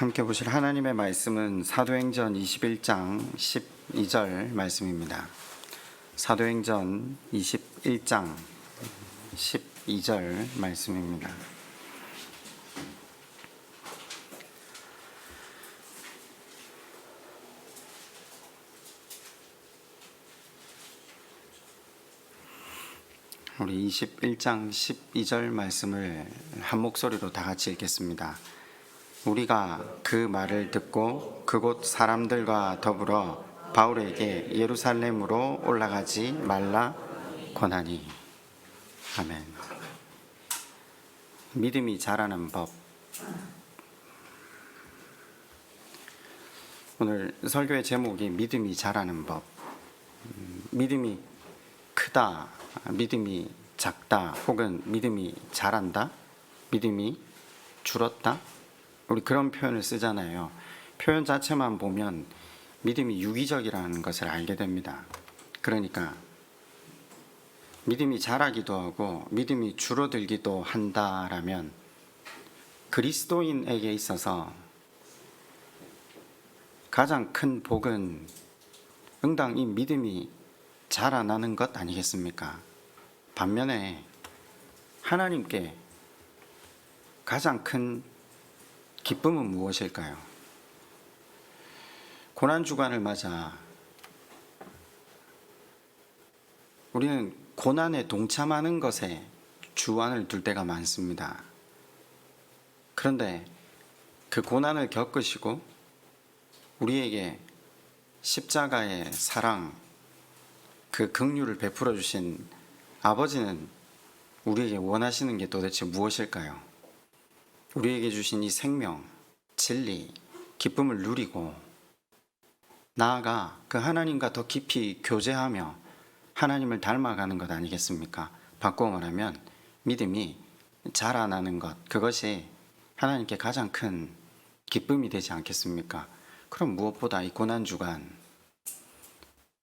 함께 보실 하나님의 말씀은 사도행전 21장 12절 말씀입니다. 사도행전 21장 12절 말씀입니다. 우리 21장 12절 말씀을 한 목소리로 다 같이 읽겠습니다. 우리가 그 말을 듣고 그곳 사람들과 더불어 바울에게 예루살렘으로 올라가지 말라 권하니. 아멘. 믿음이 자라는 법. 오늘 설교의 제목이 믿음이 자라는 법. 믿음이 크다, 믿음이 작다, 혹은 믿음이 자란다, 믿음이 줄었다, 우리 그런 표현을 쓰잖아요. 표현 자체만 보면 믿음이 유기적이라는 것을 알게 됩니다. 그러니까 믿음이 자라기도 하고 믿음이 줄어들기도 한다라면 그리스도인에게 있어서 가장 큰 복은 응당 이 믿음이 자라나는 것 아니겠습니까? 반면에 하나님께 가장 큰 기쁨은 무엇일까요? 고난주간을 맞아 우리는 고난에 동참하는 것에 주안을 둘 때가 많습니다. 그런데 그 고난을 겪으시고 우리에게 십자가의 사랑, 그 긍휼을 베풀어 주신 아버지는 우리에게 원하시는 게 도대체 무엇일까요? 우리에게 주신 이 생명, 진리, 기쁨을 누리고 나아가 그 하나님과 더 깊이 교제하며 하나님을 닮아가는 것 아니겠습니까? 바꾸어 말하면 믿음이 자라나는 것, 그것이 하나님께 가장 큰 기쁨이 되지 않겠습니까? 그럼 무엇보다 이 고난주간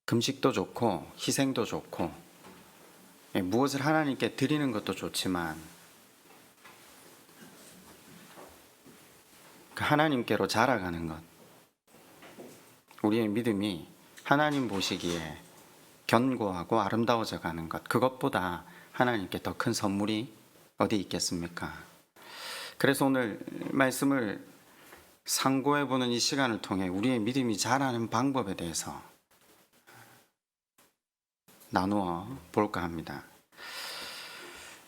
금식도 좋고 희생도 좋고 무엇을 하나님께 드리는 것도 좋지만 그 하나님께로 자라가는 것, 우리의 믿음이 하나님 보시기에 견고하고 아름다워져 가는 것, 그것보다 하나님께 더 큰 선물이 어디 있겠습니까? 그래서 오늘 말씀을 상고해보는 이 시간을 통해 우리의 믿음이 자라는 방법에 대해서 나누어 볼까 합니다.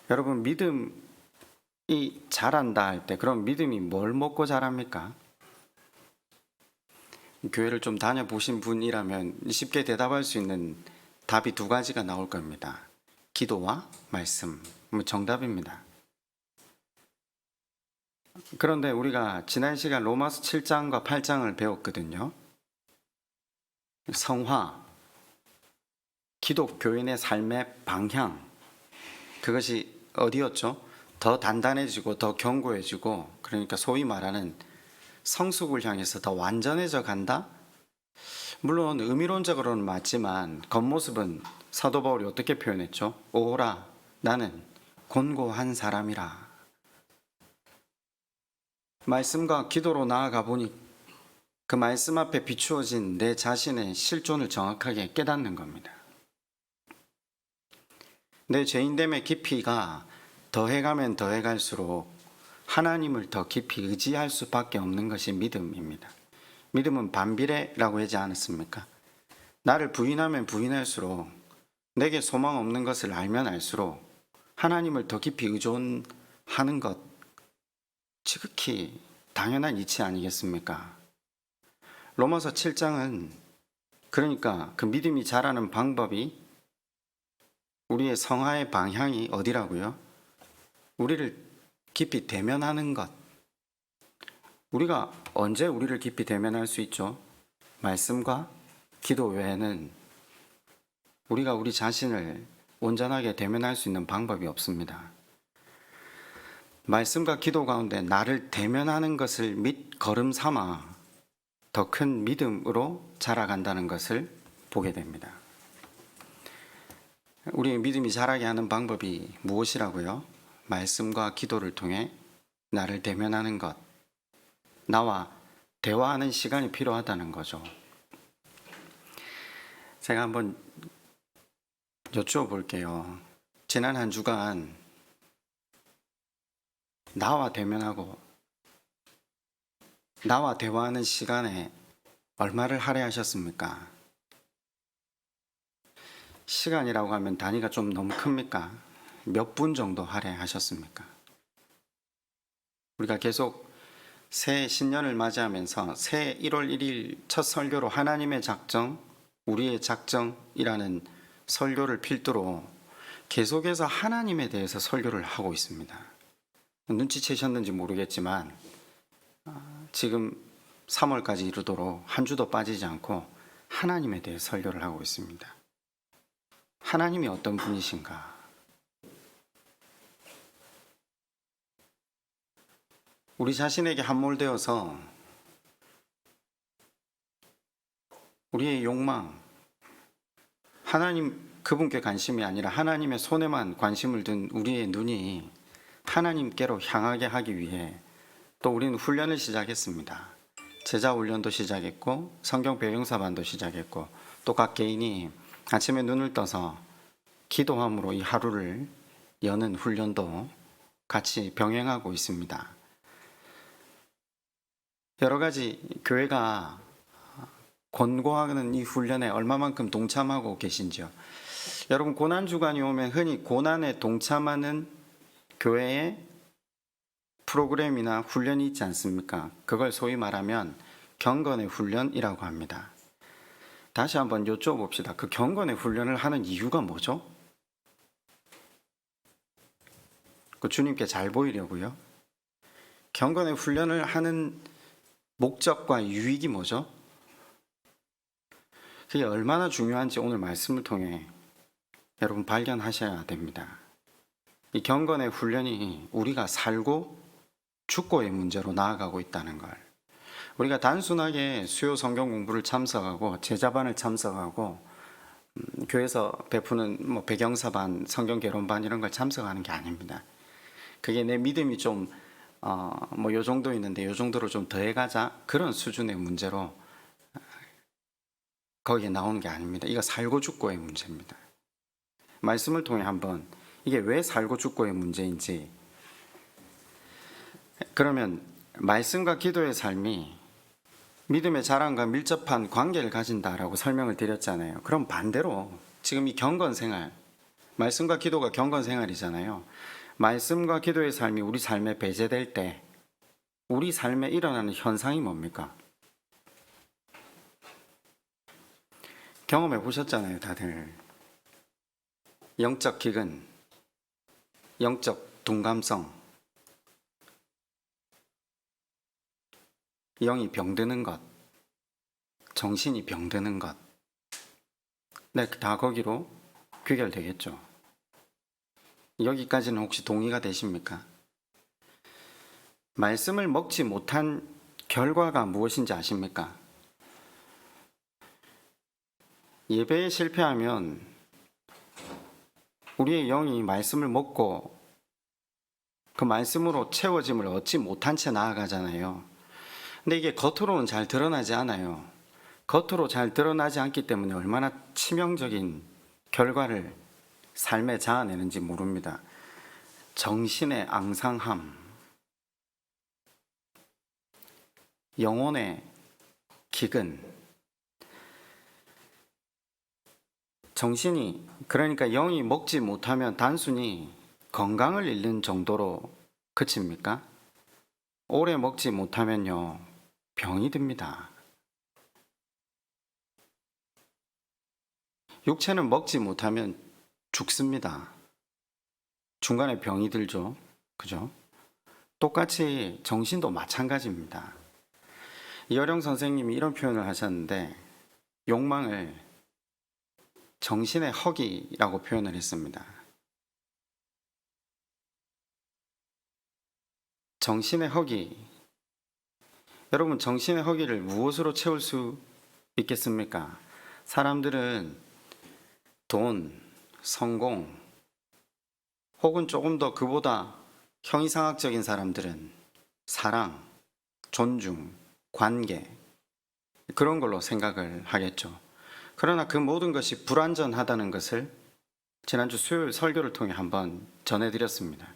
여러분, 믿음이 자란다 할 때 그럼 믿음이 뭘 먹고 자랍니까? 교회를 좀 다녀보신 분이라면 쉽게 대답할 수 있는 답이 두 가지가 나올 겁니다. 기도와 말씀, 정답입니다. 그런데 우리가 지난 시간 로마서 7장과 8장을 배웠거든요. 성화, 기독교인의 삶의 방향, 그것이 어디였죠? 더 단단해지고 더 견고해지고, 그러니까 소위 말하는 성숙을 향해서 더 완전해져 간다? 물론 의미론적으로는 맞지만 겉모습은 사도 바울이 어떻게 표현했죠? 오라, 나는 곤고한 사람이라. 말씀과 기도로 나아가 보니 그 말씀 앞에 비추어진 내 자신의 실존을 정확하게 깨닫는 겁니다. 내 죄인됨의 깊이가 더해가면 더해갈수록 하나님을 더 깊이 의지할 수밖에 없는 것이 믿음입니다. 믿음은 반비례라고 하지 않았습니까? 나를 부인하면 부인할수록, 내게 소망 없는 것을 알면 알수록 하나님을 더 깊이 의존하는 것, 지극히 당연한 이치 아니겠습니까? 로마서 7장은 그러니까 그 믿음이 자라는 방법이, 우리의 성화의 방향이 어디라고요? 우리를 깊이 대면하는 것. 우리가 언제 우리를 깊이 대면할 수 있죠? 말씀과 기도 외에는 우리가 우리 자신을 온전하게 대면할 수 있는 방법이 없습니다. 말씀과 기도 가운데 나를 대면하는 것을 밑거름 삼아 더 큰 믿음으로 자라간다는 것을 보게 됩니다. 우리의 믿음이 자라게 하는 방법이 무엇이라고요? 말씀과 기도를 통해 나를 대면하는 것, 나와 대화하는 시간이 필요하다는 거죠. 제가 한번 여쭈어볼게요. 지난 한 주간 나와 대면하고 나와 대화하는 시간에 얼마를 할애하셨습니까? 시간이라고 하면 단위가 좀 너무 큽니까? 몇 분 정도 할애하셨습니까? 우리가 계속 새 신년을 맞이하면서 새 1월 1일 첫 설교로 하나님의 작정, 우리의 작정이라는 설교를 필두로 계속해서 하나님에 대해서 설교를 하고 있습니다. 눈치채셨는지 모르겠지만 지금 3월까지 이르도록 한 주도 빠지지 않고 하나님에 대해 설교를 하고 있습니다. 하나님이 어떤 분이신가? 우리 자신에게 함몰되어서 우리의 욕망, 하나님 그분께 관심이 아니라 하나님의 손에만 관심을 둔 우리의 눈이 하나님께로 향하게 하기 위해 또 우리는 훈련을 시작했습니다. 제자 훈련도 시작했고 성경 배경사반도 시작했고 또 각 개인이 아침에 눈을 떠서 기도함으로 이 하루를 여는 훈련도 같이 병행하고 있습니다. 여러 가지 교회가 권고하는 이 훈련에 얼마만큼 동참하고 계신지요? 여러분, 고난주간이 오면 흔히 고난에 동참하는 교회의 프로그램이나 훈련이 있지 않습니까? 그걸 소위 말하면 경건의 훈련이라고 합니다. 다시 한번 여쭤봅시다. 그 경건의 훈련을 하는 이유가 뭐죠? 그 주님께 잘 보이려고요? 경건의 훈련을 하는 목적과 유익이 뭐죠? 그게 얼마나 중요한지 오늘 말씀을 통해 여러분 발견하셔야 됩니다. 이 경건의 훈련이 우리가 살고 죽고의 문제로 나아가고 있다는 걸, 우리가 단순하게 수요 성경 공부를 참석하고 제자반을 참석하고 교회에서 베푸는 배경사반, 성경 개론반 이런 걸 참석하는 게 아닙니다. 그게 내 믿음이 좀 요 정도 있는데 요 정도로 좀 더해가자, 그런 수준의 문제로 거기에 나오는 게 아닙니다. 이거 살고 죽고의 문제입니다. 말씀을 통해 한번 이게 왜 살고 죽고의 문제인지, 그러면 말씀과 기도의 삶이 믿음의 자랑과 밀접한 관계를 가진다라고 설명을 드렸잖아요. 그럼 반대로 지금 이 경건생활, 말씀과 기도가 경건생활이잖아요. 말씀과 기도의 삶이 우리 삶에 배제될 때 우리 삶에 일어나는 현상이 뭡니까? 경험해 보셨잖아요, 다들. 영적 기근, 영적 둔감성, 영이 병드는 것, 정신이 병드는 것, 네, 다 거기로 귀결되겠죠. 여기까지는 혹시 동의가 되십니까? 말씀을 먹지 못한 결과가 무엇인지 아십니까? 예배에 실패하면 우리의 영이 말씀을 먹고 그 말씀으로 채워짐을 얻지 못한 채 나아가잖아요. 근데 이게 겉으로는 잘 드러나지 않아요. 겉으로 잘 드러나지 않기 때문에 얼마나 치명적인 결과를 삶에 자아내는지 모릅니다. 정신의 앙상함, 영혼의 기근, 정신이, 그러니까 영이 먹지 못하면 단순히 건강을 잃는 정도로 그칩니까? 오래 먹지 못하면요, 병이 듭니다. 육체는 먹지 못하면 죽습니다. 중간에 병이 들죠. 그죠? 똑같이 정신도 마찬가지입니다. 이어령 선생님이 이런 표현을 하셨는데, 욕망을 정신의 허기라고 표현을 했습니다. 정신의 허기. 여러분, 정신의 허기를 무엇으로 채울 수 있겠습니까? 사람들은 돈, 성공, 혹은 조금 더 그보다 형이상학적인 사람들은 사랑, 존중, 관계, 그런 걸로 생각을 하겠죠. 그러나 그 모든 것이 불완전하다는 것을 지난주 수요일 설교를 통해 한번 전해드렸습니다.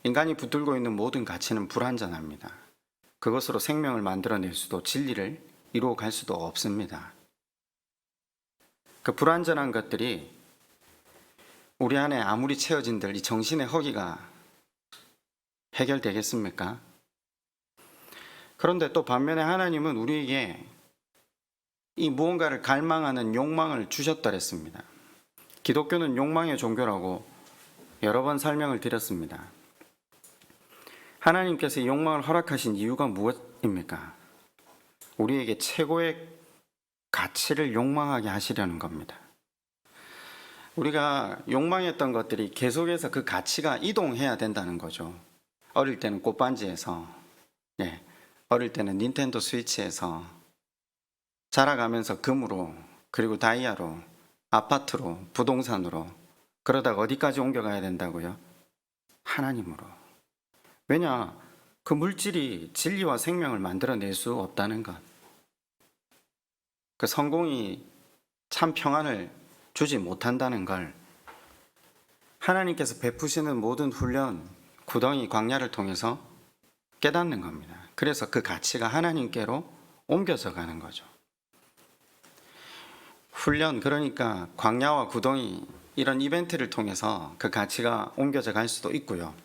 인간이 붙들고 있는 모든 가치는 불완전합니다. 그것으로 생명을 만들어낼 수도 진리를 이루어 갈 수도 없습니다. 그 불완전한 것들이 우리 안에 아무리 채워진들 이 정신의 허기가 해결되겠습니까? 그런데 또 반면에 하나님은 우리에게 이 무언가를 갈망하는 욕망을 주셨더랬습니다. 기독교는 욕망의 종교라고 여러 번 설명을 드렸습니다. 하나님께서 이 욕망을 허락하신 이유가 무엇입니까? 우리에게 최고의 가치를 욕망하게 하시려는 겁니다. 우리가 욕망했던 것들이 계속해서 그 가치가 이동해야 된다는 거죠. 어릴 때는 꽃반지에서, 어릴 때는 닌텐도 스위치에서, 자라가면서 금으로, 그리고 다이아로, 아파트로, 부동산으로, 그러다가 어디까지 옮겨가야 된다고요? 하나님으로. 왜냐? 그 물질이 진리와 생명을 만들어낼 수 없다는 것. 그 성공이 참 평안을 주지 못한다는 걸 하나님께서 베푸시는 모든 훈련, 구덩이, 광야를 통해서 깨닫는 겁니다. 그래서 그 가치가 하나님께로 옮겨져 가는 거죠. 훈련, 그러니까 광야와 구덩이, 이런 이벤트를 통해서 그 가치가 옮겨져 갈 수도 있고요.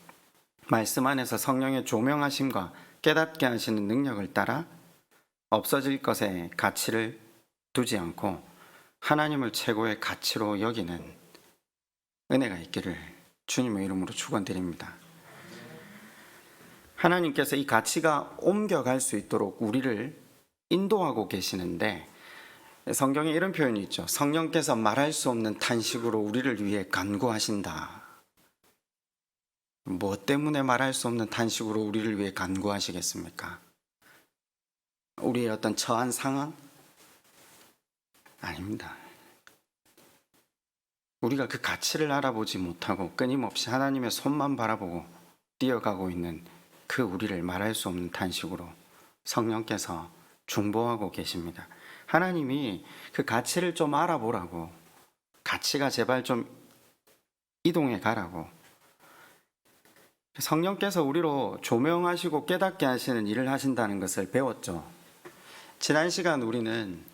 말씀 안에서 성령의 조명하심과 깨닫게 하시는 능력을 따라 없어질 것에 가치를 두지 않고 하나님을 최고의 가치로 여기는 은혜가 있기를 주님의 이름으로 축원드립니다. 하나님께서 이 가치가 옮겨갈 수 있도록 우리를 인도하고 계시는데, 성경에 이런 표현이 있죠. 성령께서 말할 수 없는 탄식으로 우리를 위해 간구하신다. 무엇 때문에 말할 수 없는 탄식으로 우리를 위해 간구하시겠습니까? 우리의 어떤 처한 상황? 아닙니다. 우리가 그 가치를 알아보지 못하고 끊임없이 하나님의 손만 바라보고 뛰어가고 있는 그 우리를 말할 수 없는 탄식으로 성령께서 중보하고 계십니다. 하나님이 그 가치를 좀 알아보라고, 가치가 제발 좀 이동해 가라고, 성령께서 우리로 조명하시고 깨닫게 하시는 일을 하신다는 것을 배웠죠. 지난 시간 우리는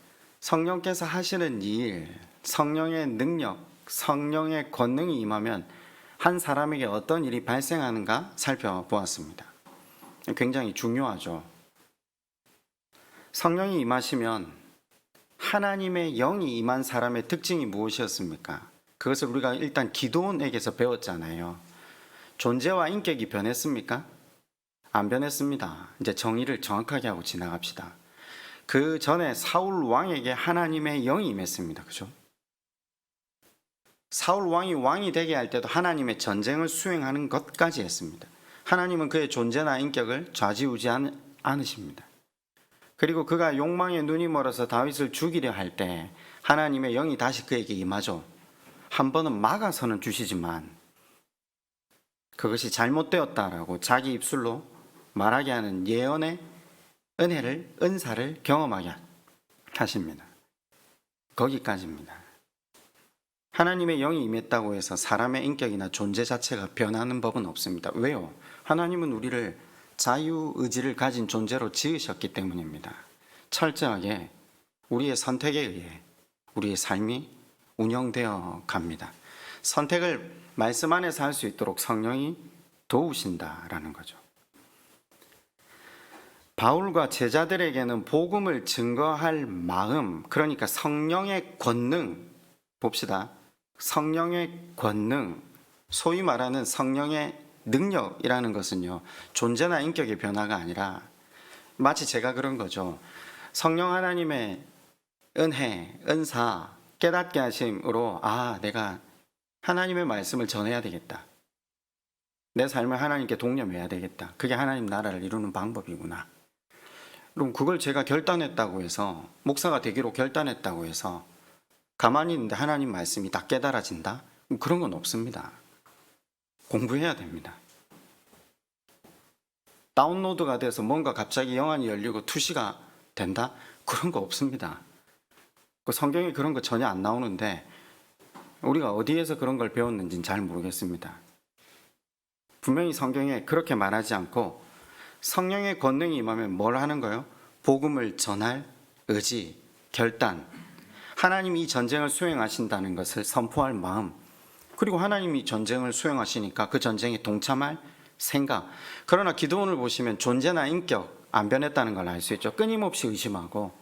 성령께서 하시는 일, 성령의 능력, 성령의 권능이 임하면 한 사람에게 어떤 일이 발생하는가 살펴보았습니다. 굉장히 중요하죠. 성령이 임하시면 하나님의 영이 임한 사람의 특징이 무엇이었습니까? 그것을 우리가 일단 기도원에게서 배웠잖아요. 존재와 인격이 변했습니까? 안 변했습니다. 이제 정의를 정확하게 하고 지나갑시다. 그 전에 사울 왕에게 하나님의 영이 임했습니다. 그죠? 사울 왕이 왕이 되게 할 때도 하나님의 전쟁을 수행하는 것까지 했습니다. 하나님은 그의 존재나 인격을 좌지우지 않으십니다. 그리고 그가 욕망에 눈이 멀어서 다윗을 죽이려 할 때 하나님의 영이 다시 그에게 임하죠. 한 번은 막아서는 주시지만 그것이 잘못되었다라고 자기 입술로 말하게 하는 예언의 은혜를, 은사를 경험하게 하십니다. 거기까지입니다. 하나님의 영이 임했다고 해서 사람의 인격이나 존재 자체가 변하는 법은 없습니다. 왜요? 하나님은 우리를 자유의지를 가진 존재로 지으셨기 때문입니다. 철저하게 우리의 선택에 의해 우리의 삶이 운영되어 갑니다. 선택을 말씀 안에서 할 수 있도록 성령이 도우신다라는 거죠. 바울과 제자들에게는 복음을 증거할 마음, 그러니까 성령의 권능, 봅시다. 성령의 권능, 소위 말하는 성령의 능력이라는 것은요, 존재나 인격의 변화가 아니라 마치 제가 그런 거죠. 성령 하나님의 은혜, 은사, 깨닫게 하심으로 내가 하나님의 말씀을 전해야 되겠다. 내 삶을 하나님께 독려해야 되겠다. 그게 하나님 나라를 이루는 방법이구나. 그럼 그걸 제가 결단했다고 해서, 목사가 되기로 결단했다고 해서 가만히 있는데 하나님 말씀이 다 깨달아진다? 그런 건 없습니다. 공부해야 됩니다. 다운로드가 돼서 뭔가 갑자기 영안이 열리고 투시가 된다? 그런 거 없습니다. 그 성경에 그런 거 전혀 안 나오는데 우리가 어디에서 그런 걸 배웠는지는 잘 모르겠습니다. 분명히 성경에 그렇게 말하지 않고 성령의 권능이 임하면 뭘 하는 거예요? 복음을 전할 의지, 결단, 하나님이 이 전쟁을 수행하신다는 것을 선포할 마음, 그리고 하나님이 전쟁을 수행하시니까 그 전쟁에 동참할 생각. 그러나 기도원을 보시면 존재나 인격 안 변했다는 걸 알 수 있죠. 끊임없이 의심하고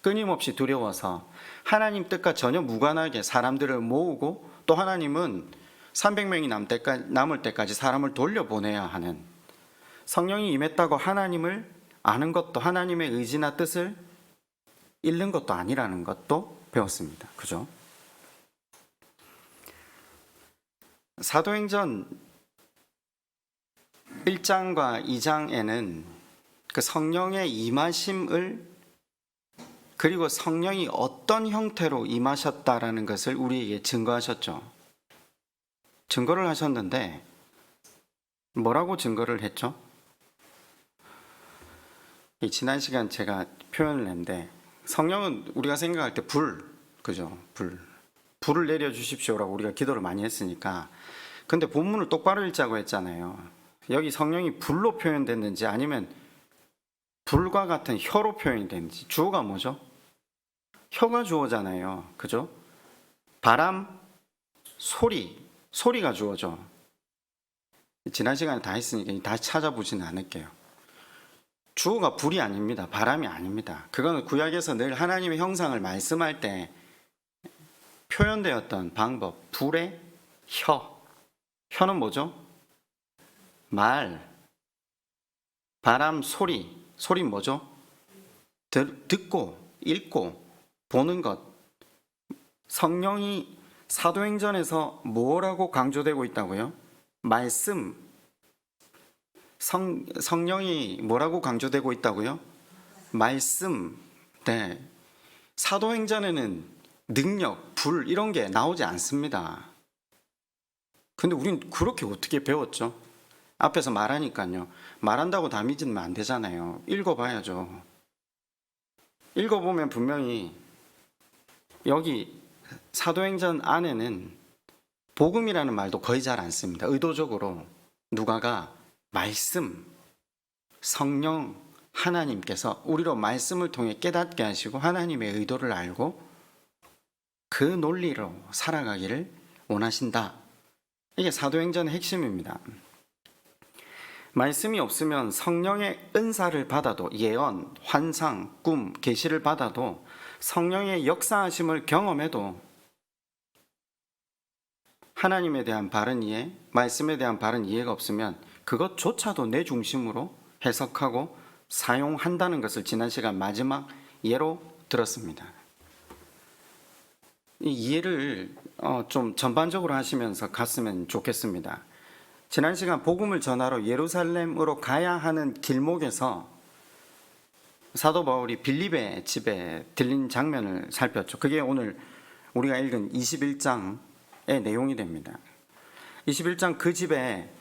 끊임없이 두려워서 하나님 뜻과 전혀 무관하게 사람들을 모으고, 또 하나님은 300명이 남을 때까지 사람을 돌려보내야 하는, 성령이 임했다고 하나님을 아는 것도 하나님의 의지나 뜻을 잃는 것도 아니라는 것도 배웠습니다. 그죠? 사도행전 1장과 2장에는 그 성령의 임하심을, 그리고 성령이 어떤 형태로 임하셨다라는 것을 우리에게 증거하셨죠. 증거를 하셨는데 뭐라고 증거를 했죠? 지난 시간 제가 표현을 했는데, 성령은 우리가 생각할 때 그죠? 불을 내려주십시오라고 우리가 기도를 많이 했으니까. 근데 본문을 똑바로 읽자고 했잖아요. 여기 성령이 불로 표현됐는지 아니면 불과 같은 혀로 표현이 됐는지. 주어가 뭐죠? 혀가 주어잖아요. 그죠? 바람, 소리가 주어죠. 지난 시간에 다 했으니까 다시 찾아보지는 않을게요. 주어가 불이 아닙니다. 바람이 아닙니다. 그거는 구약에서 늘 하나님의 형상을 말씀할 때 표현되었던 방법. 불의 혀는 뭐죠? 말. 바람, 소리는 뭐죠? 듣고 읽고 보는 것. 성령이 사도행전에서 뭐라고 강조되고 있다고요? 말씀. 성령이 뭐라고 강조되고 있다고요? 말씀. 네. 사도행전에는 능력, 불 이런 게 나오지 않습니다. 근데 우린 그렇게 어떻게 배웠죠? 앞에서 말하니까요. 말한다고 다 믿으면 안 되잖아요. 읽어봐야죠. 읽어보면 분명히 여기 사도행전 안에는 복음이라는 말도 거의 잘 안 씁니다. 의도적으로 누가가 말씀, 성령, 하나님께서 우리로 말씀을 통해 깨닫게 하시고 하나님의 의도를 알고 그 논리로 살아가기를 원하신다. 이게 사도행전의 핵심입니다. 말씀이 없으면 성령의 은사를 받아도, 예언, 환상, 꿈, 계시를 받아도, 성령의 역사하심을 경험해도 하나님에 대한 바른 이해, 말씀에 대한 바른 이해가 없으면 그것조차도 내 중심으로 해석하고 사용한다는 것을 지난 시간 마지막 예로 들었습니다. 이 이해를 좀 전반적으로 하시면서 갔으면 좋겠습니다. 지난 시간 복음을 전하러 예루살렘으로 가야 하는 길목에서 사도 바울이 빌립의 집에 들린 장면을 살폈죠. 그게 오늘 우리가 읽은 21장의 내용이 됩니다. 21장 그 집에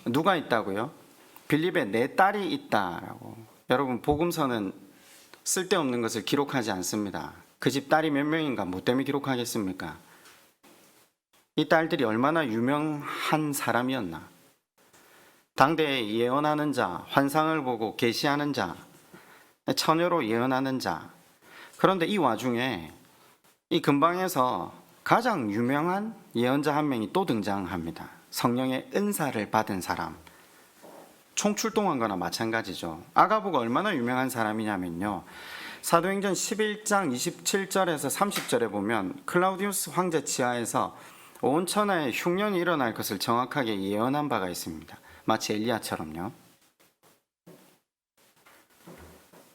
누가 있다고요? 빌립의 네 딸이 있다라고. 여러분, 복음서는 쓸데없는 것을 기록하지 않습니다. 그 집 딸이 몇 명인가 뭐 때문에 기록하겠습니까? 이 딸들이 얼마나 유명한 사람이었나. 당대에 예언하는 자, 환상을 보고 계시하는 자, 처녀로 예언하는 자. 그런데 이 와중에 이 근방에서 가장 유명한 예언자 한 명이 또 등장합니다. 성령의 은사를 받은 사람. 총출동한 거나 마찬가지죠. 아가보가 얼마나 유명한 사람이냐면요, 사도행전 11장 27절에서 30절에 보면 클라우디우스 황제 치하에서 온 천하에 흉년이 일어날 것을 정확하게 예언한 바가 있습니다. 마치 엘리야처럼요.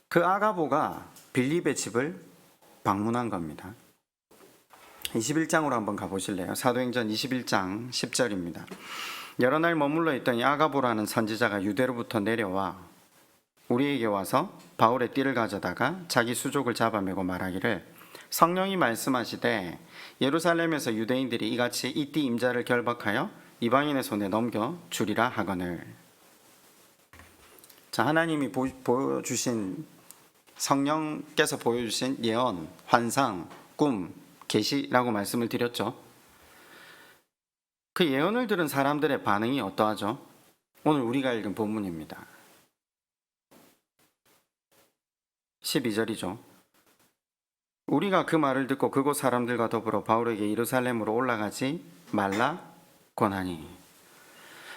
그 아가보가 빌립의 집을 방문한 겁니다. 21장으로 한번 가보실래요? 사도행전 21장 10절입니다. 여러 날 머물러 있던 이 아가보라는 선지자가 유대로부터 내려와 우리에게 와서 바울의 띠를 가져다가 자기 수족을 잡아매고 말하기를, 성령이 말씀하시되 예루살렘에서 유대인들이 이같이 이 띠 임자를 결박하여 이방인의 손에 넘겨 주리라 하거늘. 자, 하나님이 보여주신 성령께서 보여주신 예언, 환상, 꿈, 계시라고 말씀을 드렸죠. 그 예언을 들은 사람들의 반응이 어떠하죠? 오늘 우리가 읽은 본문입니다. 12절이죠. 우리가 그 말을 듣고 그곳 사람들과 더불어 바울에게 예루살렘으로 올라가지 말라 권하니.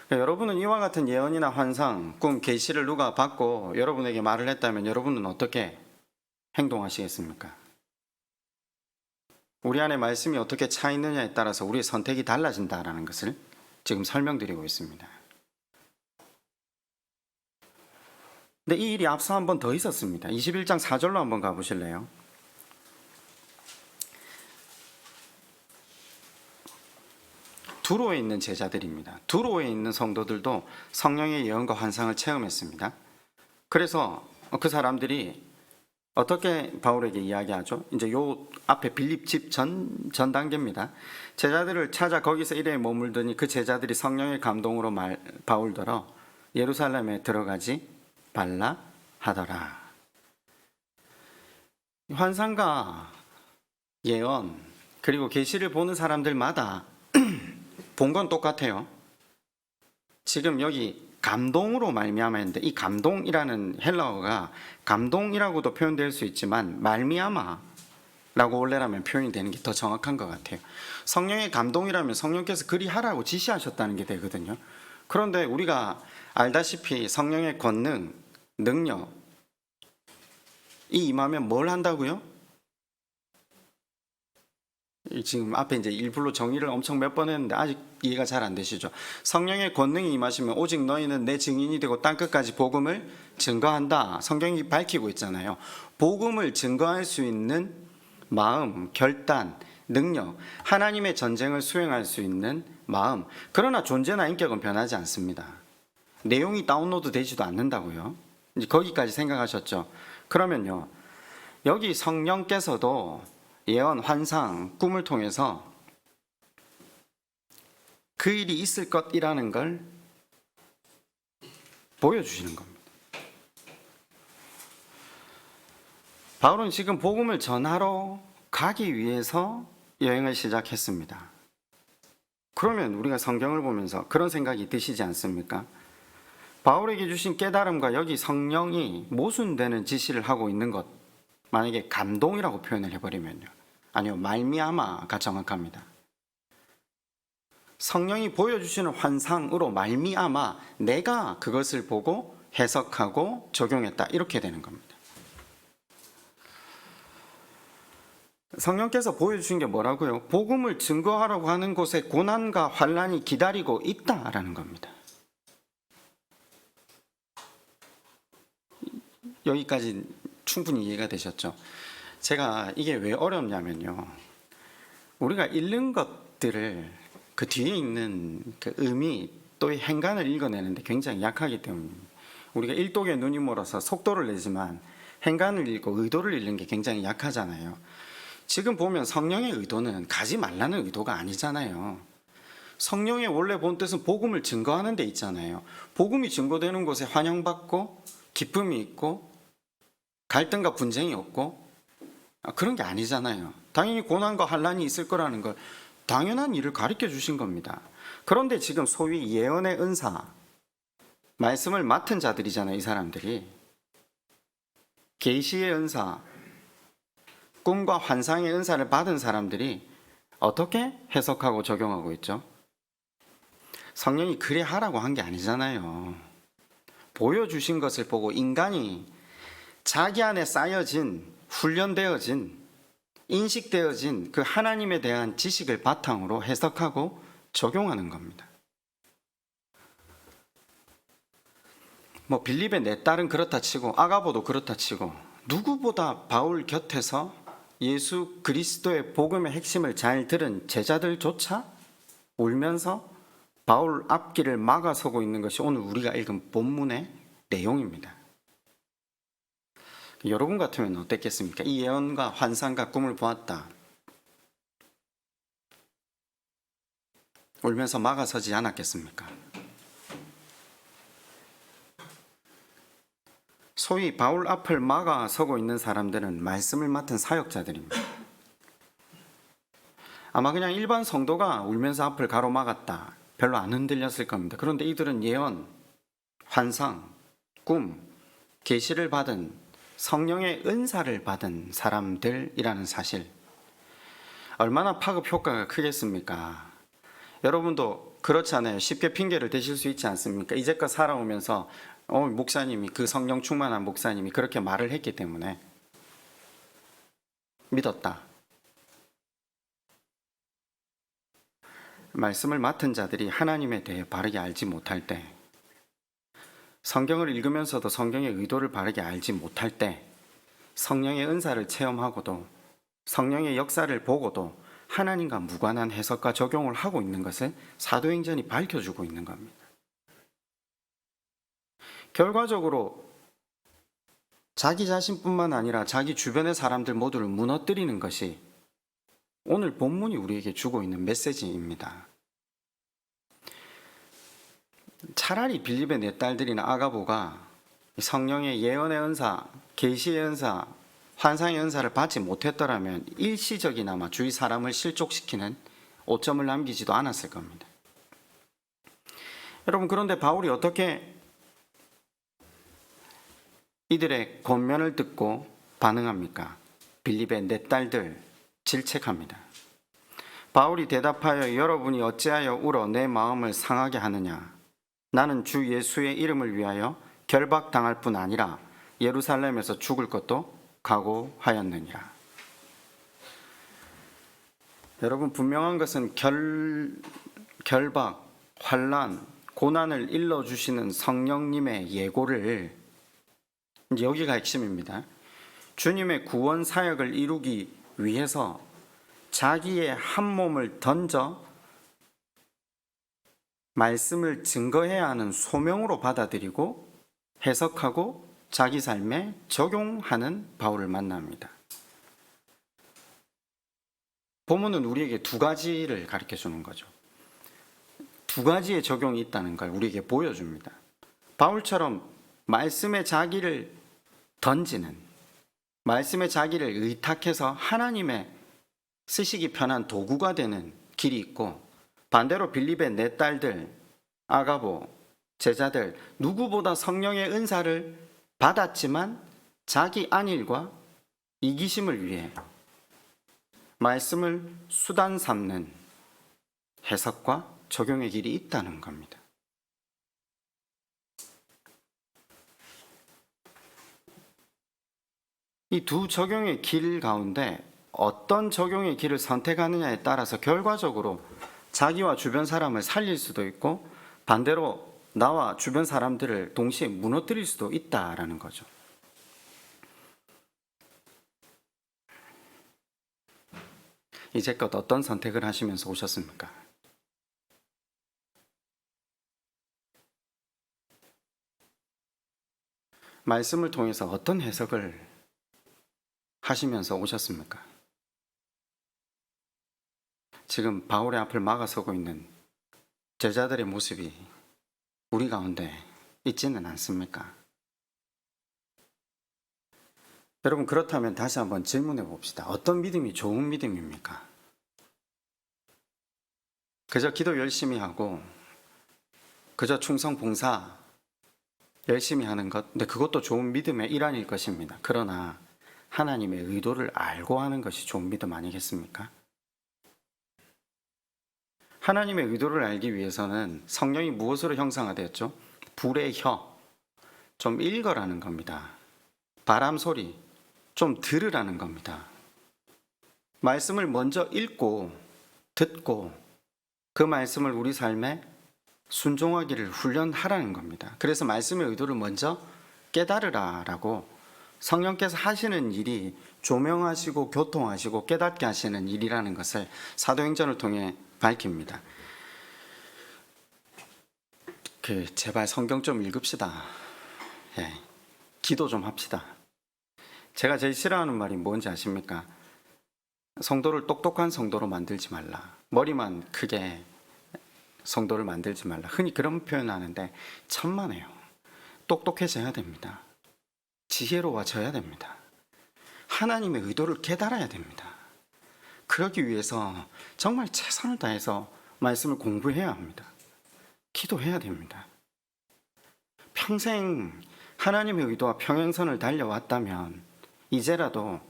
그러니까 여러분은 이와 같은 예언이나 환상, 꿈, 계시를 누가 받고 여러분에게 말을 했다면 여러분은 어떻게 행동하시겠습니까? 우리 안에 말씀이 어떻게 차 있느냐에 따라서 우리의 선택이 달라진다라는 것을 지금 설명드리고 있습니다. 근데 이 일이 앞서 한 번 더 있었습니다. 21장 4절로 한번 가보실래요? 두로에 있는 제자들입니다. 두로에 있는 성도들도 성령의 예언과 환상을 체험했습니다. 그래서 그 사람들이 어떻게 바울에게 이야기하죠? 이제 요 앞에 빌립 집 전 단계입니다. 제자들을 찾아 거기서 일에 머물더니 그 제자들이 성령의 감동으로 바울더러 예루살렘에 들어가지 말라 하더라. 환상과 예언 그리고 계시를 보는 사람들마다 본 건 똑같아요. 지금 여기 감동으로 말미암아인데 이 감동이라는 헬라어가 감동이라고도 표현될 수 있지만 말미암아라고 원래라면 표현이 되는 게 더 정확한 것 같아요. 성령의 감동이라면 성령께서 그리 하라고 지시하셨다는 게 되거든요. 그런데 우리가 알다시피 성령의 권능, 능력 이 임하면 뭘 한다고요? 지금 앞에 이제 일부러 정의를 엄청 몇 번 했는데 아직 이해가 잘 안 되시죠? 성령의 권능이 임하시면 오직 너희는 내 증인이 되고 땅끝까지 복음을 증거한다. 성경이 밝히고 있잖아요. 복음을 증거할 수 있는 마음, 결단, 능력, 하나님의 전쟁을 수행할 수 있는 마음. 그러나 존재나 인격은 변하지 않습니다. 내용이 다운로드 되지도 않는다고요. 이제 거기까지 생각하셨죠? 그러면요, 여기 성령께서도 예언, 환상, 꿈을 통해서 그 일이 있을 것이라는 걸 보여주시는 겁니다. 바울은 지금 복음을 전하러 가기 위해서 여행을 시작했습니다. 그러면 우리가 성경을 보면서 그런 생각이 드시지 않습니까? 바울에게 주신 깨달음과 여기 성령이 모순되는 지시를 하고 있는 것, 만약에 감동이라고 표현을 해버리면요, 아니요, 말미암아가 정확합니다. 성령이 보여주시는 환상으로 말미암아 내가 그것을 보고 해석하고 적용했다, 이렇게 되는 겁니다. 성령께서 보여주신 게 뭐라고요? 복음을 증거하라고 하는 곳에 고난과 환난이 기다리고 있다라는 겁니다. 여기까지 충분히 이해가 되셨죠? 제가 이게 왜 어렵냐면요, 우리가 읽는 것들을 그 뒤에 있는 그 의미 또 행간을 읽어내는데 굉장히 약하기 때문입니다. 우리가 일독에 눈이 멀어서 속도를 내지만 행간을 읽고 의도를 읽는 게 굉장히 약하잖아요. 지금 보면 성령의 의도는 가지 말라는 의도가 아니잖아요. 성령의 원래 본 뜻은 복음을 증거하는 데 있잖아요. 복음이 증거되는 곳에 환영받고 기쁨이 있고 갈등과 분쟁이 없고 그런 게 아니잖아요. 당연히 고난과 환난이 있을 거라는 걸 당연한 일을 가르쳐 주신 겁니다. 그런데 지금 소위 예언의 은사, 말씀을 맡은 자들이잖아요, 이 사람들이. 계시의 은사, 꿈과 환상의 은사를 받은 사람들이 어떻게 해석하고 적용하고 있죠? 성령이 그래 하라고 한 게 아니잖아요. 보여주신 것을 보고 인간이 자기 안에 쌓여진, 훈련되어진, 인식되어진 그 하나님에 대한 지식을 바탕으로 해석하고 적용하는 겁니다. 뭐 빌립의 내 딸은 그렇다 치고 아가보도 그렇다 치고 누구보다 바울 곁에서 예수 그리스도의 복음의 핵심을 잘 들은 제자들조차 울면서 바울 앞길을 막아서고 있는 것이 오늘 우리가 읽은 본문의 내용입니다. 여러분 같으면 어땠겠습니까? 이 예언과 환상과 꿈을 보았다. 울면서 막아서지 않았겠습니까? 소위 바울 앞을 막아 서고 있는 사람들은 말씀을 맡은 사역자들입니다. 아마 그냥 일반 성도가 울면서 앞을 가로막았다, 별로 안 흔들렸을 겁니다. 그런데 이들은 예언, 환상, 꿈, 계시를 받은, 성령의 은사를 받은 사람들이라는 사실, 얼마나 파급 효과가 크겠습니까? 여러분도 그렇잖아요. 쉽게 핑계를 대실 수 있지 않습니까? 이제껏 살아오면서 목사님이, 그 성령 충만한 목사님이 그렇게 말을 했기 때문에 믿었다. 말씀을 맡은 자들이 하나님에 대해 바르게 알지 못할 때, 성경을 읽으면서도 성경의 의도를 바르게 알지 못할 때, 성령의 은사를 체험하고도 성령의 역사를 보고도 하나님과 무관한 해석과 적용을 하고 있는 것을 사도행전이 밝혀주고 있는 겁니다. 결과적으로 자기 자신뿐만 아니라 자기 주변의 사람들 모두를 무너뜨리는 것이 오늘 본문이 우리에게 주고 있는 메시지입니다. 차라리 빌립의 네 딸들이나 아가보가 성령의 예언의 은사, 계시의 은사, 환상의 은사를 받지 못했더라면 일시적이나마 주위 사람을 실족시키는 오점을 남기지도 않았을 겁니다. 여러분, 그런데 바울이 어떻게 이들의 권면을 듣고 반응합니까? 빌립의 네 딸들 질책합니다. 바울이 대답하여 여러분이 어찌하여 울어 내 마음을 상하게 하느냐? 나는 주 예수의 이름을 위하여 결박당할 뿐 아니라 예루살렘에서 죽을 것도 각오하였느니라. 여러분, 분명한 것은 결박, 환난, 고난을 일러주시는 성령님의 예고를, 여기가 핵심입니다. 주님의 구원 사역을 이루기 위해서 자기의 한 몸을 던져 말씀을 증거해야 하는 소명으로 받아들이고 해석하고 자기 삶에 적용하는 바울을 만납니다. 본문은 우리에게 두 가지를 가르쳐 주는 거죠. 두 가지의 적용이 있다는 걸 우리에게 보여줍니다. 바울처럼 말씀에 자기를 던지는, 말씀에 자기를 의탁해서 하나님의 쓰시기 편한 도구가 되는 길이 있고, 반대로 빌립의 네 딸들, 아가보, 제자들, 누구보다 성령의 은사를 받았지만 자기 안일과 이기심을 위해 말씀을 수단 삼는 해석과 적용의 길이 있다는 겁니다. 이 두 적용의 길 가운데 어떤 적용의 길을 선택하느냐에 따라서 결과적으로 자기와 주변 사람을 살릴 수도 있고 반대로 나와 주변 사람들을 동시에 무너뜨릴 수도 있다라는 거죠. 이제껏 어떤 선택을 하시면서 오셨습니까? 말씀을 통해서 어떤 해석을 하시면서 오셨습니까? 지금 바울의 앞을 막아서고 있는 제자들의 모습이 우리 가운데 있지는 않습니까? 여러분, 그렇다면 다시 한번 질문해 봅시다. 어떤 믿음이 좋은 믿음입니까? 그저 기도 열심히 하고 그저 충성 봉사 열심히 하는 것, 근데 그것도 좋은 믿음의 일환일 것입니다. 그러나 하나님의 의도를 알고 하는 것이 좋은 믿음 아니겠습니까? 하나님의 의도를 알기 위해서는 성령이 무엇으로 형상화되었죠? 불의 혀, 좀 읽어라는 겁니다. 바람 소리, 좀 들으라는 겁니다. 말씀을 먼저 읽고 듣고 그 말씀을 우리 삶에 순종하기를 훈련하라는 겁니다. 그래서 말씀의 의도를 먼저 깨달으라라고, 성령께서 하시는 일이 조명하시고 교통하시고 깨닫게 하시는 일이라는 것을 사도행전을 통해 밝힙니다. 제발 성경 좀 읽읍시다. 기도 좀 합시다. 제가 제일 싫어하는 말이 뭔지 아십니까? 성도를 똑똑한 성도로 만들지 말라. 머리만 크게 성도를 만들지 말라. 흔히 그런 표현을 하는데 천만에요. 똑똑해져야 됩니다. 지혜로워져야 됩니다. 하나님의 의도를 깨달아야 됩니다. 그러기 위해서 정말 최선을 다해서 말씀을 공부해야 합니다. 기도해야 됩니다. 평생 하나님의 의도와 평행선을 달려왔다면 이제라도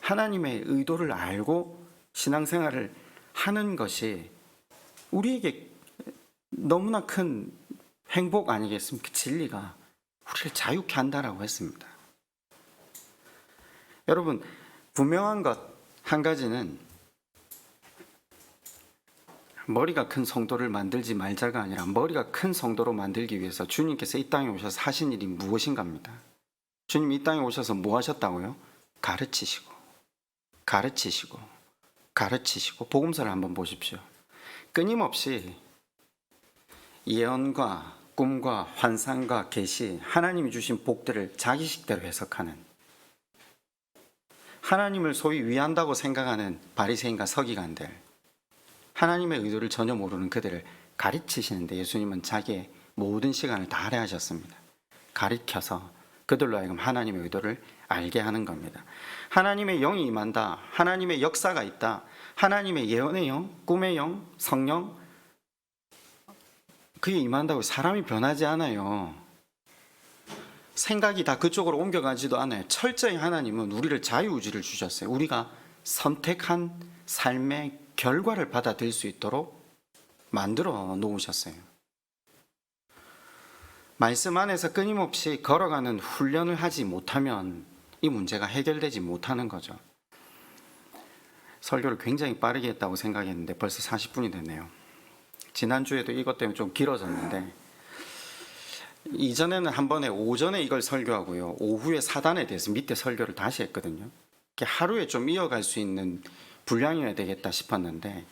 하나님의 의도를 알고 신앙생활을 하는 것이 우리에게 너무나 큰 행복 아니겠습니까? 진리가 우리를 자유케 한다라고 했습니다. 여러분, 분명한 것 한 가지는 머리가 큰 성도를 만들지 말자가 아니라 머리가 큰 성도로 만들기 위해서 주님께서 이 땅에 오셔서 하신 일이 무엇인가입니다. 주님이 이 땅에 오셔서 뭐 하셨다고요? 가르치시고 가르치시고 가르치시고. 복음서를 한번 보십시오. 끊임없이 예언과 꿈과 환상과 계시, 하나님이 주신 복들을 자기식대로 해석하는, 하나님을 소위 위한다고 생각하는 바리새인과 서기관들, 하나님의 의도를 전혀 모르는 그들을 가르치시는데 예수님은 자기의 모든 시간을 다 할애하셨습니다. 가르쳐서 그들로 하여금 하나님의 의도를 알게 하는 겁니다. 하나님의 영이 임한다, 하나님의 역사가 있다, 하나님의 예언의 영, 꿈의 영, 성령, 그게 임한다고 사람이 변하지 않아요. 생각이 다 그쪽으로 옮겨가지도 않아요. 철저히 하나님은 우리를 자유의지를 주셨어요. 우리가 선택한 삶의 결과를 받아들일 수 있도록 만들어 놓으셨어요. 말씀 안에서 끊임없이 걸어가는 훈련을 하지 못하면 이 문제가 해결되지 못하는 거죠. 설교를 굉장히 빠르게 했다고 생각했는데 벌써 40분이 됐네요. 지난주에도 이것 때문에 좀 길어졌는데, 이전에는 한 번에 오전에 이걸 설교하고요, 오후에 사단에 대해서 밑에 설교를 다시 했거든요. 하루에 좀 이어갈 수 있는 분량이어야 되겠다 싶었는데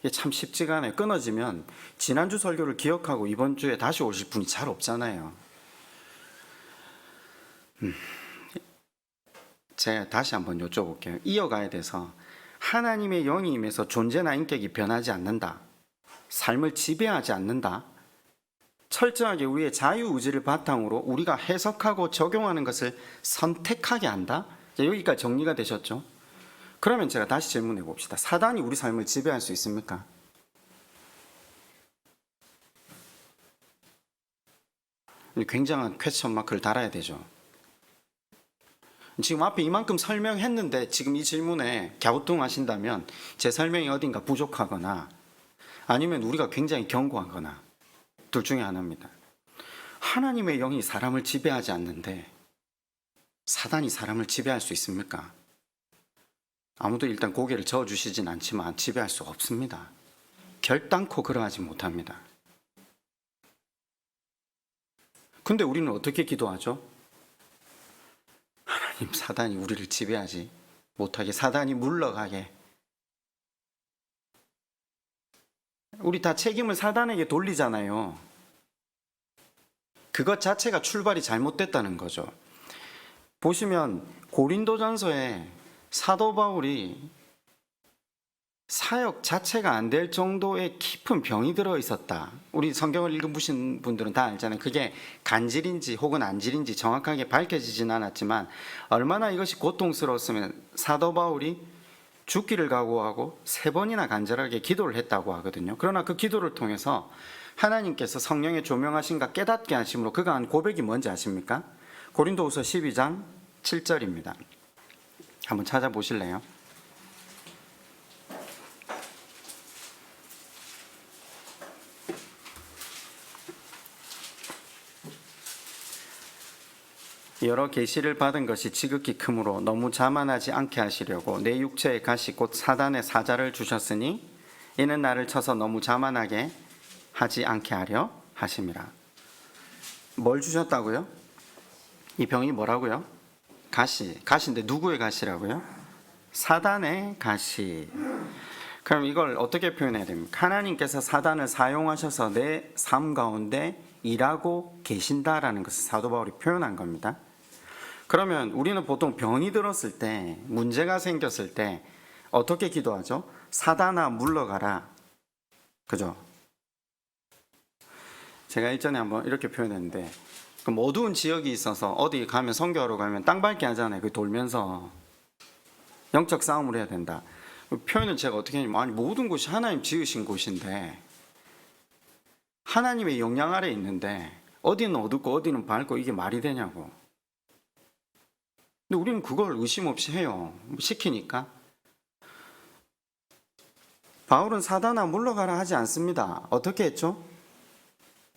이게 참 쉽지가 않아요. 끊어지면 지난주 설교를 기억하고 이번 주에 다시 오실 분이 잘 없잖아요. 제가 다시 한번 여쭤볼게요. 이어가야 돼서 하나님의 영이 임해서 존재나 인격이 변하지 않는다, 삶을 지배하지 않는다, 철저하게 우리의 자유의지를 바탕으로 우리가 해석하고 적용하는 것을 선택하게 한다. 여기까지 정리가 되셨죠? 그러면 제가 다시 질문해 봅시다. 사단이 우리 삶을 지배할 수 있습니까? 굉장한 퀘스천 마크를 달아야 되죠. 지금 앞에 이만큼 설명했는데 지금 이 질문에 갸우뚱하신다면 제 설명이 어딘가 부족하거나 아니면 우리가 굉장히 견고하거나 둘 중에 하나입니다. 하나님의 영이 사람을 지배하지 않는데 사단이 사람을 지배할 수 있습니까? 아무도 일단 고개를 저어주시진 않지만 지배할 수 없습니다. 결단코 그러하지 못합니다. 근데 우리는 어떻게 기도하죠? 하나님, 사단이 우리를 지배하지 못하게, 사단이 물러가게. 우리 다 책임을 사단에게 돌리잖아요. 그것 자체가 출발이 잘못됐다는 거죠. 보시면 고린도전서에 사도 바울이 사역 자체가 안 될 정도의 깊은 병이 들어 있었다. 우리 성경을 읽어보신 분들은 다 알잖아요. 그게 간질인지 혹은 안질인지 정확하게 밝혀지진 않았지만 얼마나 이것이 고통스러웠으면 사도 바울이 죽기를 각오하고 3번이나 간절하게 기도를 했다고 하거든요. 그러나 그 기도를 통해서 하나님께서 성령의 조명하심과 깨닫게 하심으로 그가 한 고백이 뭔지 아십니까? 고린도후서 12장 7절입니다. 한번 찾아보실래요? 여러 계시를 받은 것이 지극히 크므로 너무 자만하지 않게 하시려고 내 육체의 가시 곧 사단의 사자를 주셨으니 이는 나를 쳐서 너무 자만하게 하지 않게 하려 하심이라. 뭘 주셨다고요? 이 병이 뭐라고요? 가시인데 누구의 가시라고요? 사단의 가시. 그럼 이걸 어떻게 표현해야 됩니까? 하나님께서 사단을 사용하셔서 내 삶 가운데 일하고 계신다라는 것을 사도 바울이 표현한 겁니다. 그러면 우리는 보통 병이 들었을 때, 문제가 생겼을 때 어떻게 기도하죠? 사단아 물러가라. 그죠? 제가 일전에 한번 이렇게 표현했는데, 그럼 어두운 지역이 있어서 어디 가면 선교하러 가면 땅 밟기 하잖아요. 그 돌면서 영적 싸움을 해야 된다. 표현을 제가 어떻게 하냐면, 아니 모든 곳이 하나님 지으신 곳인데 하나님의 영향 아래 있는데 어디는 어둡고 어디는 밝고 이게 말이 되냐고. 근데 우리는 그걸 의심 없이 해요. 시키니까. 바울은 사단아 물러가라 하지 않습니다. 어떻게 했죠?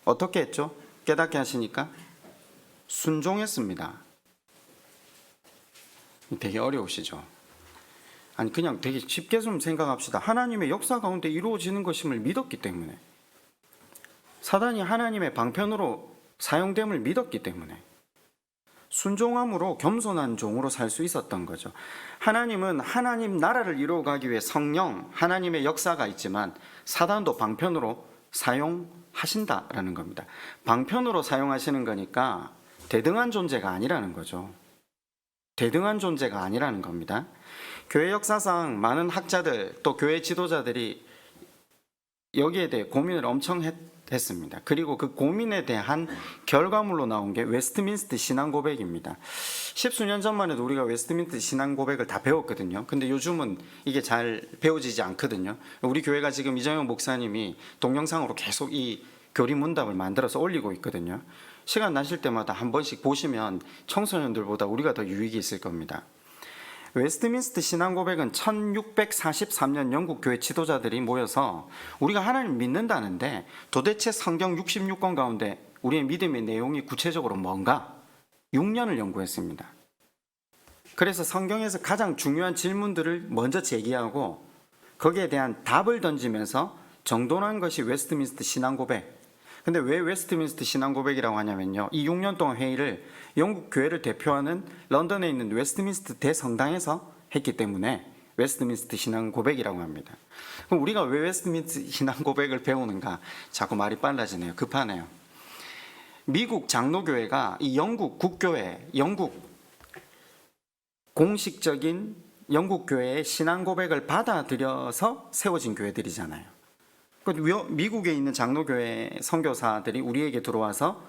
어떻게 했죠? 깨닫게 하시니까 순종했습니다. 되게 어려우시죠? 아니 그냥 되게 쉽게 좀 생각합시다. 하나님의 역사 가운데 이루어지는 것임을 믿었기 때문에, 사단이 하나님의 방편으로 사용됨을 믿었기 때문에 순종함으로 겸손한 종으로 살 수 있었던 거죠. 하나님은 하나님 나라를 이루어가기 위해 성령, 하나님의 역사가 있지만 사단도 방편으로 사용하신다라는 겁니다. 방편으로 사용하시는 거니까 대등한 존재가 아니라는 거죠. 대등한 존재가 아니라는 겁니다. 교회 역사상 많은 학자들 또 교회 지도자들이 여기에 대해 고민을 엄청 했습니다. 그리고 그 고민에 대한 결과물로 나온 게 웨스트민스터 신앙 고백입니다. 십수년 전만 해도 우리가 웨스트민스터 신앙 고백을 다 배웠거든요. 근데 요즘은 이게 잘 배워지지 않거든요. 우리 교회가 지금 이정영 목사님이 동영상으로 계속 이 교리 문답을 만들어서 올리고 있거든요. 시간 나실 때마다 한 번씩 보시면 청소년들보다 우리가 더 유익이 있을 겁니다. 웨스트민스터 신앙 고백은 1643년 영국 교회 지도자들이 모여서 우리가 하나님 믿는다는데 도대체 성경 66권 가운데 우리의 믿음의 내용이 구체적으로 뭔가 6년을 연구했습니다. 그래서 성경에서 가장 중요한 질문들을 먼저 제기하고 거기에 대한 답을 던지면서 정돈한 것이 웨스트민스터 신앙 고백. 근데 왜 웨스트민스터 신앙 고백이라고 하냐면요, 이 6년 동안 회의를 영국 교회를 대표하는 런던에 있는 웨스트민스터 대성당에서 했기 때문에 웨스트민스터 신앙 고백이라고 합니다. 그럼 우리가 왜 웨스트민스터 신앙 고백을 배우는가? 자꾸 말이 빨라지네요. 급하네요. 미국 장로교회가 이 영국 국교회, 영국 공식적인 영국 교회의 신앙 고백을 받아들여서 세워진 교회들이잖아요. 미국에 있는 장로교회 선교사들이 우리에게 들어와서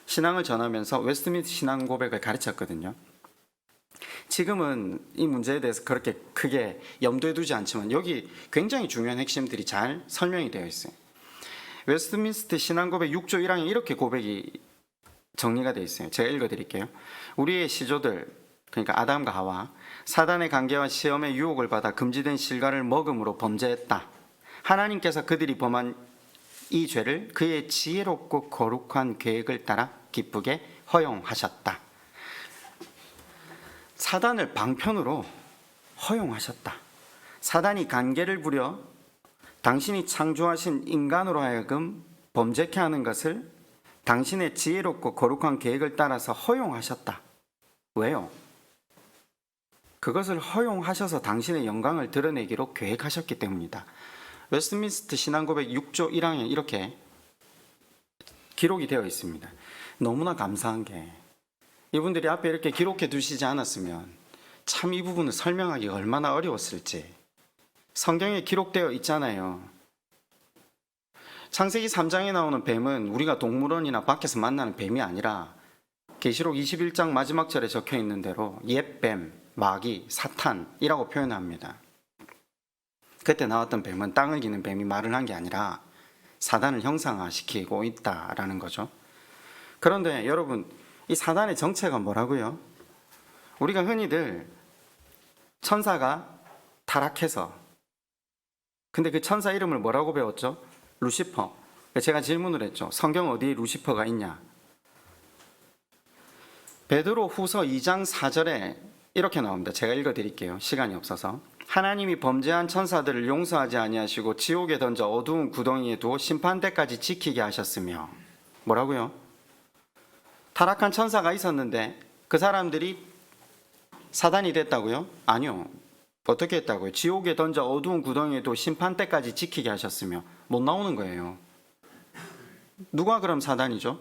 신앙을 전하면서 웨스트민스터 신앙 고백을 가르쳤거든요. 지금은 이 문제에 대해서 그렇게 크게 염두에 두지 않지만 여기 굉장히 중요한 핵심들이 잘 설명이 되어 있어요. 웨스트민스터 신앙 고백 6조 1항에 이렇게 고백이 정리가 되어 있어요. 제가 읽어드릴게요. 우리의 시조들, 그러니까 아담과 하와, 사단의 관계와 시험의 유혹을 받아 금지된 실과를 먹음으로 범죄했다. 하나님께서 그들이 범한 이 죄를 그의 지혜롭고 거룩한 계획을 따라 기쁘게 허용하셨다. 사단을 방편으로 허용하셨다. 사단이 관계를 부려 당신이 창조하신 인간으로 하여금 범죄케 하는 것을 당신의 지혜롭고 거룩한 계획을 따라서 허용하셨다. 왜요? 그것을 허용하셔서 당신의 영광을 드러내기로 계획하셨기 때문이다. 웨스트민스터 신앙고백 6조 1항에 이렇게 기록이 되어 있습니다. 너무나 감사한 게 이분들이 앞에 이렇게 기록해 두시지 않았으면 참 이 부분을 설명하기가 얼마나 어려웠을지. 성경에 기록되어 있잖아요. 창세기 3장에 나오는 뱀은 우리가 동물원이나 밖에서 만나는 뱀이 아니라 계시록 21장 마지막 절에 적혀 있는 대로 옛뱀, 마귀, 사탄이라고 표현합니다. 그때 나왔던 뱀은 땅을 기는 뱀이 말을 한 게 아니라 사단을 형상화시키고 있다라는 거죠. 그런데 여러분, 이 사단의 정체가 뭐라고요? 우리가 흔히들 천사가 타락해서, 근데 그 천사 이름을 뭐라고 배웠죠? 루시퍼. 제가 질문을 했죠. 성경 어디에 루시퍼가 있냐? 베드로 후서 2장 4절에 이렇게 나옵니다. 제가 읽어드릴게요. 시간이 없어서. 하나님이 범죄한 천사들을 용서하지 아니하시고 지옥에 던져 어두운 구덩이에 두어 심판대까지 지키게 하셨으며. 뭐라고요? 타락한 천사가 있었는데 그 사람들이 사단이 됐다고요? 아니요. 어떻게 했다고요? 지옥에 던져 어두운 구덩이에 두어 심판대까지 지키게 하셨으며. 못 나오는 거예요. 누가 그럼 사단이죠?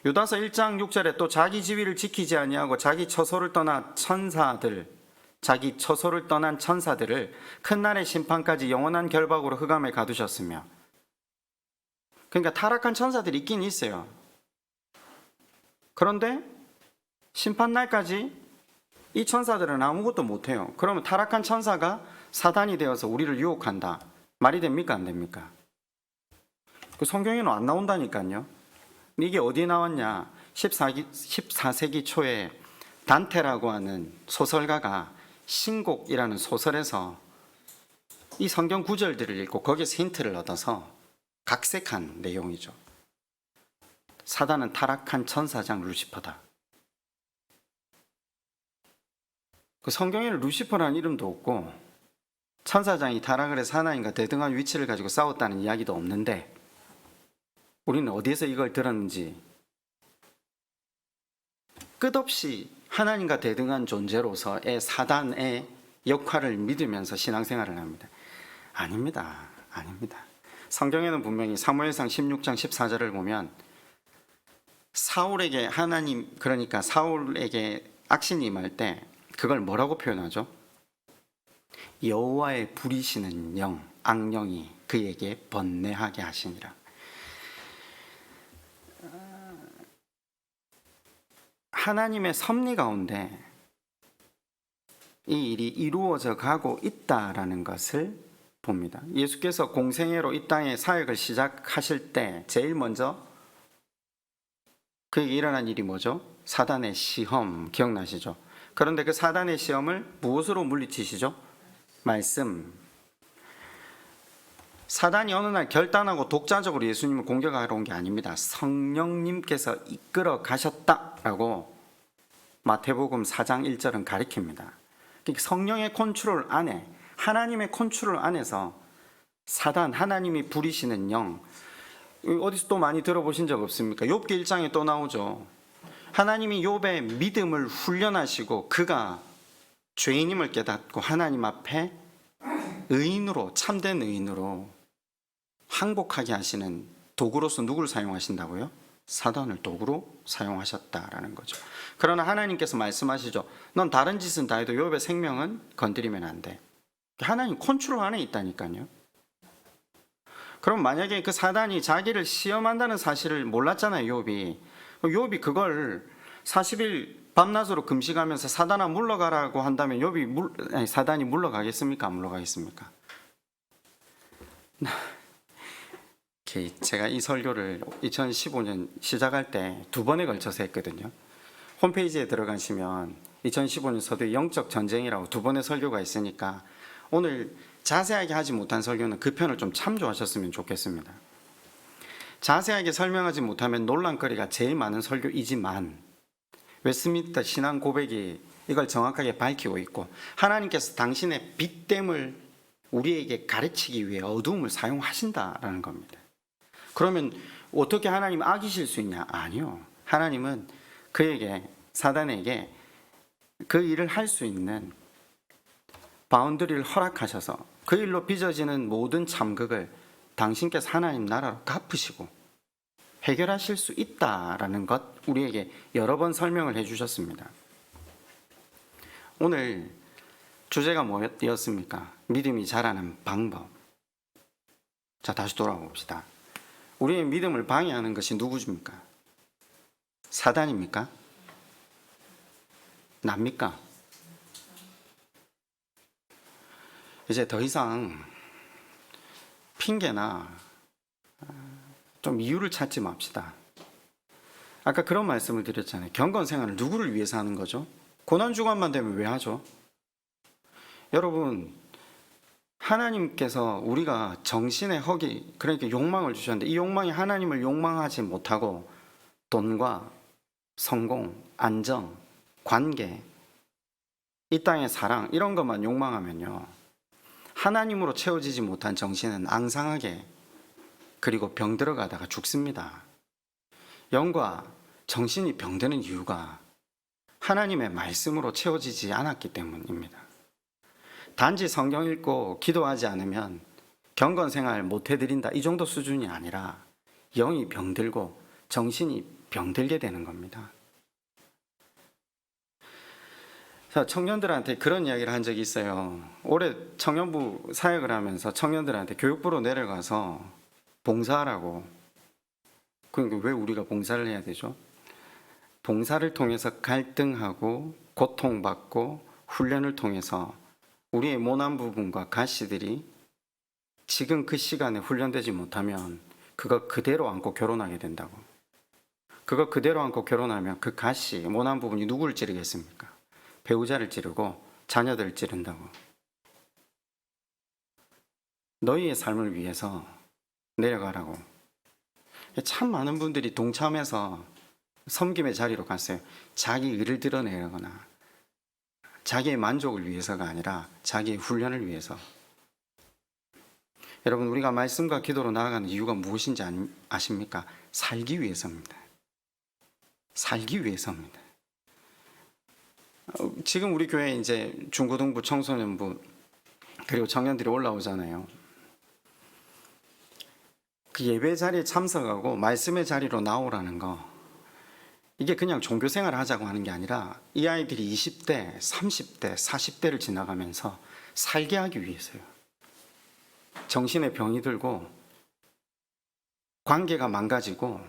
유다서 1장 6절에 또 자기 지위를 지키지 아니하고 자기 처소를 떠난 천사들을 큰 날의 심판까지 영원한 결박으로 흑암에 가두셨으며. 그러니까 타락한 천사들이 있긴 있어요. 그런데 심판날까지 이 천사들은 아무것도 못해요. 그러면 타락한 천사가 사단이 되어서 우리를 유혹한다. 말이 됩니까? 안 됩니까? 그 성경에는 안 나온다니까요. 이게 어디에 나왔냐? 14세기 초에 단테라고 하는 소설가가 신곡이라는 소설에서 이 성경 구절들을 읽고 거기에서 힌트를 얻어서 각색한 내용이죠. 사단은 타락한 천사장 루시퍼다. 그 성경에는 루시퍼라는 이름도 없고 천사장이 타락을 해서 하나님과 대등한 위치를 가지고 싸웠다는 이야기도 없는데 우리는 어디에서 이걸 들었는지 끝없이 하나님과 대등한 존재로서의 사단의 역할을 믿으면서 신앙생활을 합니다. 아닙니다. 아닙니다. 성경에는 분명히 사무엘상 16장 14절을 보면 사울에게 하나님, 그러니까 사울에게 악신이 임할 때 그걸 뭐라고 표현하죠? 여호와의 부리시는 영, 악령이 그에게 번뇌하게 하시니라. 하나님의 섭리 가운데 이 일이 이루어져 가고 있다라는 것을 봅니다. 예수께서 공생애로 이 땅에 사역을 시작하실 때 제일 먼저 그에게 일어난 일이 뭐죠? 사단의 시험, 기억나시죠? 그런데 그 사단의 시험을 무엇으로 물리치시죠? 말씀. 사단이 어느 날 결단하고 독자적으로 예수님을 공격하러 온 게 아닙니다. 성령님께서 이끌어 가셨다라고 마태복음 4장 1절은 가리킵니다. 성령의 컨트롤 안에, 하나님의 컨트롤 안에서 사단, 하나님이 부리시는 영, 어디서 또 많이 들어보신 적 없습니까? 욥기 1장에 또 나오죠. 하나님이 욥의 믿음을 훈련하시고 그가 죄인임을 깨닫고 하나님 앞에 의인으로, 참된 의인으로 항복하게 하시는 도구로서 누구를 사용하신다고요? 사단을 도구로 사용하셨다라는 거죠. 그러나 하나님께서 말씀하시죠. 넌 다른 짓은 다 해도 욥의 생명은 건드리면 안 돼. 하나님 컨트롤 안에 있다니까요. 그럼 만약에 그 사단이 자기를 시험한다는 사실을 몰랐잖아요, 욥이. 욥이 그걸 40일 밤낮으로 금식하면서 사단아 물러가라고 한다면 사단이 물러가겠습니까? 안 물러가겠습니까? 제가 이 설교를 2015년 시작할 때 2번에 걸쳐서 했거든요. 홈페이지에 들어가시면 2015년 서두의 영적 전쟁이라고 2번의 설교가 있으니까 오늘 자세하게 하지 못한 설교는 그 편을 좀 참조하셨으면 좋겠습니다. 자세하게 설명하지 못하면 논란거리가 제일 많은 설교이지만 웨스트민스터 신앙 고백이 이걸 정확하게 밝히고 있고 하나님께서 당신의 빛됨을 우리에게 가르치기 위해 어두움을 사용하신다라는 겁니다. 그러면 어떻게 하나님 악이실 수 있냐? 아니요. 하나님은 그에게, 사단에게 그 일을 할 수 있는 바운더리를 허락하셔서 그 일로 빚어지는 모든 참극을 당신께서 하나님 나라로 갚으시고 해결하실 수 있다라는 것 우리에게 여러 번 설명을 해주셨습니다. 오늘 주제가 뭐였습니까? 믿음이 자라는 방법. 자, 다시 돌아봅시다. 우리의 믿음을 방해하는 것이 누구입니까? 사단입니까? 납니까? 이제 더 이상 핑계나 좀 이유를 찾지 맙시다. 아까 그런 말씀을 드렸잖아요. 경건생활을 누구를 위해서 하는 거죠? 고난주간만 되면 왜 하죠? 여러분, 하나님께서 우리가 정신의 허기, 그러니까 욕망을 주셨는데 이 욕망이 하나님을 욕망하지 못하고 돈과 성공, 안정, 관계, 이 땅의 사랑 이런 것만 욕망하면요, 하나님으로 채워지지 못한 정신은 앙상하게 그리고 병들어가다가 죽습니다. 영과 정신이 병드는 이유가 하나님의 말씀으로 채워지지 않았기 때문입니다. 단지 성경 읽고 기도하지 않으면 경건생활 못 해드린다 이 정도 수준이 아니라 영이 병들고 정신이 병들게 되는 겁니다. 자, 청년들한테 그런 이야기를 한 적이 있어요. 올해 청년부 사역을 하면서 청년들한테 교육부로 내려가서 봉사하라고. 그러니까 왜 우리가 봉사를 해야 되죠? 봉사를 통해서 갈등하고 고통받고 훈련을 통해서 우리의 모난 부분과 가시들이 지금 그 시간에 훈련되지 못하면 그거 그대로 안고 결혼하게 된다고. 그거 그대로 안고 결혼하면 그 가시, 모난 부분이 누구를 찌르겠습니까? 배우자를 찌르고 자녀들을 찌른다고. 너희의 삶을 위해서 내려가라고. 참 많은 분들이 동참해서 섬김의 자리로 갔어요. 자기 의를 드러내거나 자기의 만족을 위해서가 아니라 자기의 훈련을 위해서. 여러분, 우리가 말씀과 기도로 나아가는 이유가 무엇인지 아십니까? 살기 위해서입니다. 살기 위해서입니다. 지금 우리 교회에 이제 중고등부, 청소년부 그리고 청년들이 올라오잖아요. 그 예배 자리에 참석하고 말씀의 자리로 나오라는 거, 이게 그냥 종교 생활을 하자고 하는 게 아니라 이 아이들이 20대, 30대, 40대를 지나가면서 살게 하기 위해서요. 정신에 병이 들고 관계가 망가지고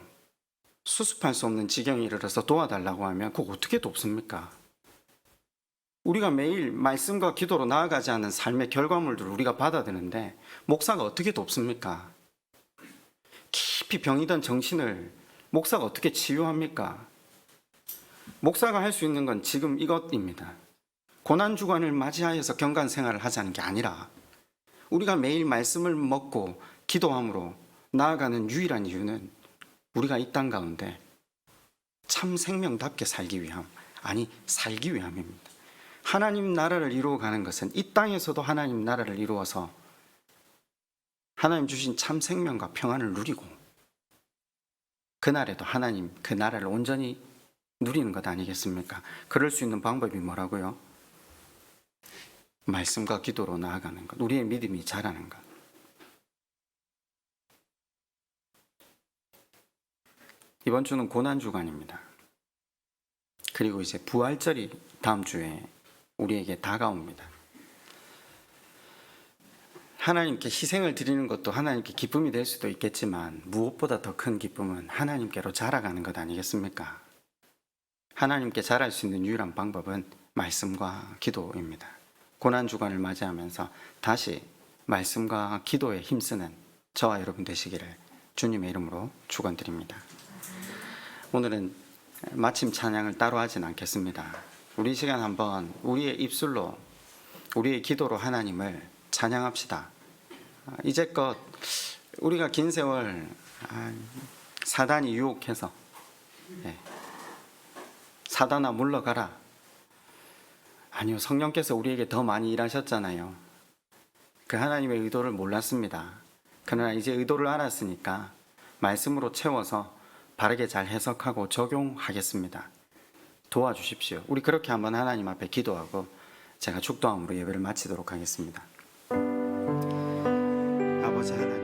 수습할 수 없는 지경에 이르러서 도와달라고 하면 그거 어떻게 돕습니까? 우리가 매일 말씀과 기도로 나아가지 않은 삶의 결과물들을 우리가 받아드는데 목사가 어떻게 돕습니까? 깊이 병이던 정신을 목사가 어떻게 치유합니까? 목사가 할 수 있는 건 지금 이것입니다. 고난주간을 맞이하여서 경간 생활을 하자는 게 아니라 우리가 매일 말씀을 먹고 기도함으로 나아가는 유일한 이유는 우리가 이 땅 가운데 참 생명답게 살기 위함, 아니 살기 위함입니다. 하나님 나라를 이루어가는 것은 이 땅에서도 하나님 나라를 이루어서 하나님 주신 참 생명과 평안을 누리고 그날에도 하나님 그 나라를 온전히 누리는 것 아니겠습니까? 그럴 수 있는 방법이 뭐라고요? 말씀과 기도로 나아가는 것, 우리의 믿음이 자라는 것. 이번 주는 고난주간입니다. 그리고 이제 부활절이 다음 주에 우리에게 다가옵니다. 하나님께 희생을 드리는 것도 하나님께 기쁨이 될 수도 있겠지만 무엇보다 더 큰 기쁨은 하나님께로 자라가는 것 아니겠습니까? 하나님께 자랄 수 있는 유일한 방법은 말씀과 기도입니다. 고난주간을 맞이하면서 다시 말씀과 기도에 힘쓰는 저와 여러분 되시기를 주님의 이름으로 축원드립니다. 오늘은 마침 찬양을 따로 하진 않겠습니다. 우리 시간 한번 우리의 입술로 우리의 기도로 하나님을 찬양합시다. 이제껏 우리가 긴 세월 사단이 유혹해서 사단아 물러가라. 아니요, 성령께서 우리에게 더 많이 일하셨잖아요. 그 하나님의 의도를 몰랐습니다. 그러나 이제 의도를 알았으니까 말씀으로 채워서 바르게 잘 해석하고 적용하겠습니다. 도와주십시오. 우리 그렇게 한번 하나님 앞에 기도하고 제가 축도함으로 예배를 마치도록 하겠습니다. 아버지 하나님,